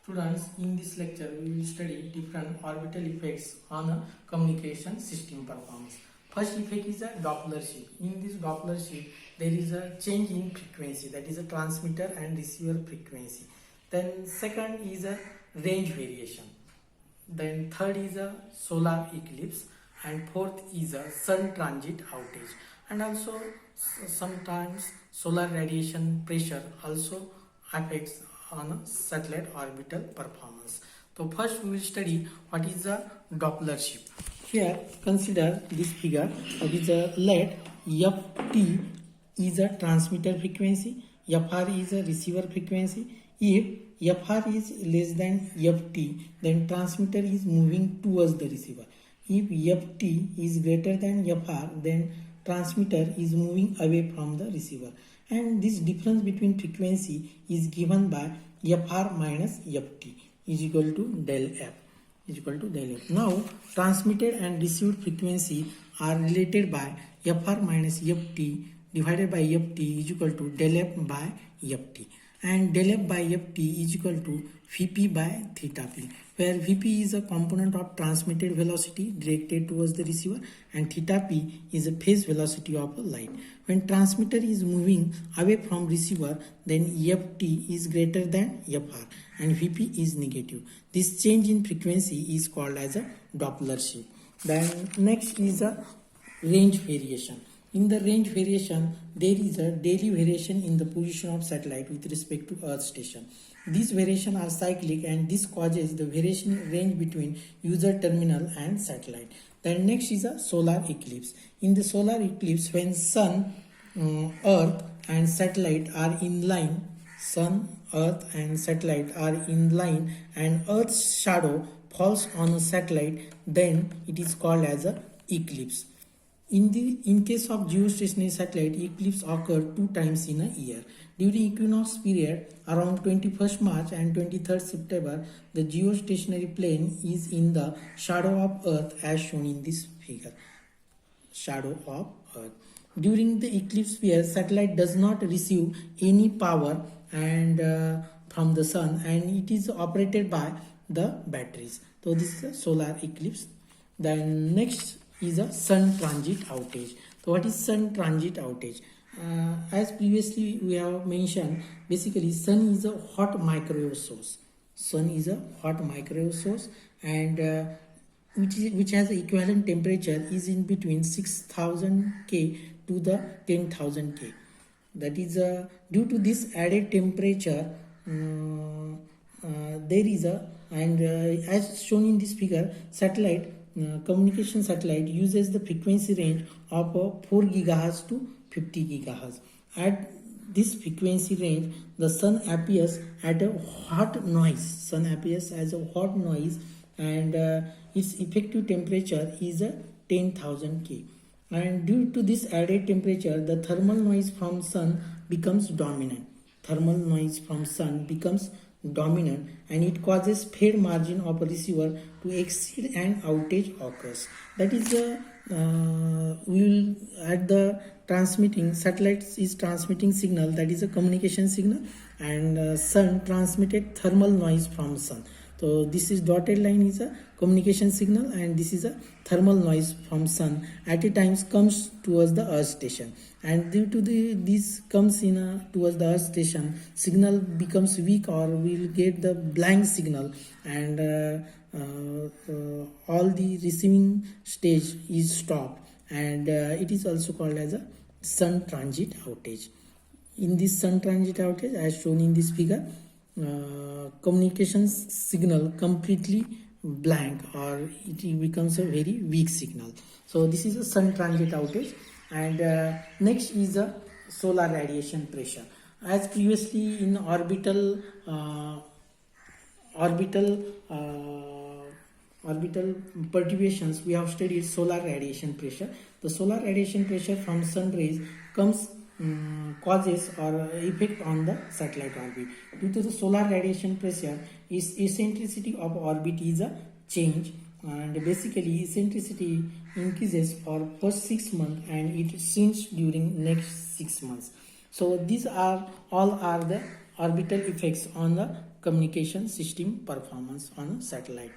Students, in this lecture we will study different orbital effects on a communication system performance. First effect is a Doppler shift. In this Doppler shift, there is a change in frequency, that is a transmitter and receiver frequency. Then second is a range variation. Then third is a solar eclipse, and fourth is a sun transit outage. And also sometimes solar radiation pressure also affects on satellite orbital performance. So first we will study what is the Doppler shift. Here consider this figure. It is a let Ft is a transmitter frequency, Fr is a receiver frequency. If Fr is less than Ft, then transmitter is moving towards the receiver. If Ft is greater than Fr, then transmitter is moving away from the receiver. And this difference between frequency is given by Fr minus Ft is equal to del F. Now transmitted and received frequency are related by Fr minus Ft divided by Ft is equal to del F by Ft, and del F by Ft is equal to Vp by theta p, where Vp is a component of transmitted velocity directed towards the receiver and theta p is a phase velocity of a light. When transmitter is moving away from receiver, then Ft is greater than Fr and Vp is negative. This change in frequency is called as a Doppler shift. Then next is a range variation. In the range variation, there is a daily variation in the position of satellite with respect to Earth station. These variations are cyclic and this causes the variation range between user terminal and satellite. Then next is a solar eclipse. In the solar eclipse, when sun, earth and satellite are in line, sun, earth and satellite are in line and earth's shadow falls on a satellite, then it is called as a eclipse. In case of geostationary satellite, eclipse occur 2 times in a year. During equinox period around 21st March and 23rd September, the geostationary plane is in the shadow of Earth as shown in this figure. Shadow of Earth. During the eclipse period, satellite does not receive any power and from the sun, and it is operated by the batteries. So this is a solar eclipse. Then next is a sun transit outage. So what is sun transit outage? As previously we have mentioned, basically sun is a hot microwave source. Sun is a hot microwave source and which has an equivalent temperature is in between 6000 K to the 10,000 K. That is due to this added temperature there is a as shown in this figure, satellite communication satellite uses the frequency range of 4 GHz to 50 GHz. At this frequency range, the sun appears at a hot noise. Sun appears as a hot noise, and its effective temperature is 10,000 K. And due to this added temperature, the thermal noise from sun becomes dominant. Thermal noise from sun becomes dominant and it causes fade margin of a receiver to exceed and outage occurs. That is at the transmitting satellite is transmitting signal, that is a communication signal, and sun transmitted thermal noise from sun. So this is dotted line is a communication signal and this is a thermal noise from sun at a times comes towards the earth station, and due to this comes in towards the earth station, signal becomes weak or we'll get the blank signal, and all the receiving stage is stopped, and it is also called as a sun transit outage. In this sun transit outage, as shown in this figure, communication signal completely blank or it becomes a very weak signal. So this is a sun transit outage. And next is a solar radiation pressure. As previously in orbital perturbations, we have studied solar radiation pressure. The solar radiation pressure from sun rays comes causes or effect on the satellite orbit. Due to the solar radiation pressure, its eccentricity of orbit is a change, and basically eccentricity increases for first 6 months and it sinks during next 6 months. So these are all the orbital effects on the communication system performance on a satellite.